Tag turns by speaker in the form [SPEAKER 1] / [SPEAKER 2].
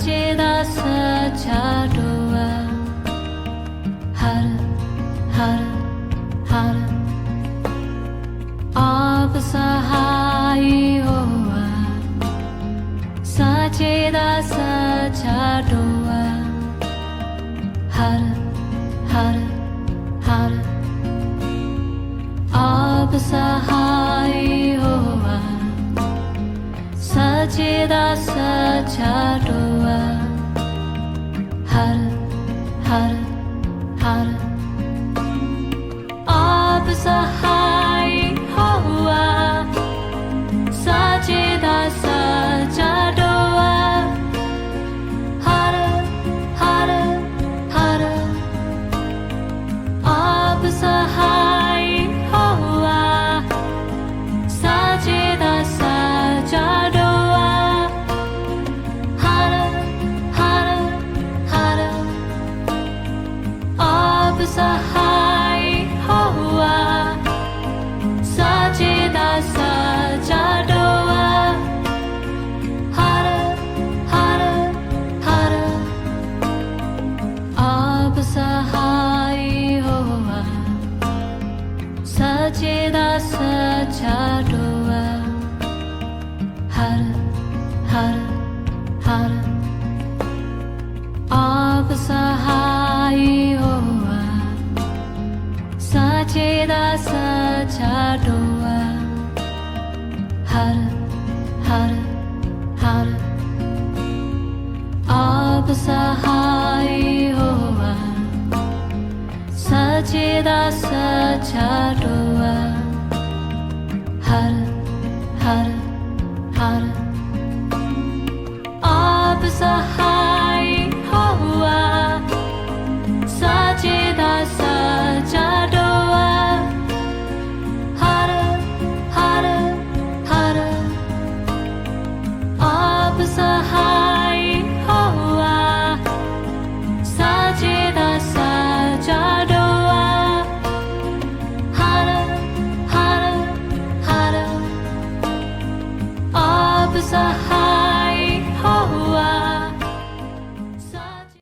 [SPEAKER 1] Sajeda Sajadova Har Har Har Ab Sahai Hoa Sajeda Sajadova Har Har Har Ab Sahai Hoa Sajeda Sajadova Har Har Har Ab Sahai Hoa Sajeda Sajadova Har Har Har Ab Sahai Hoa Sajeda Sajadova Har Har Har Ab Sahai Hoa Sajeda Sajadova Har Har Har Ab Sahai Hoa Sajeda Sajadova Har Har Har Ab Sahai Hoa Sajeda Sajadova Har Har Har Ab Sahai Hoa Sajeda Sajadova Har Har Har Ab Sahai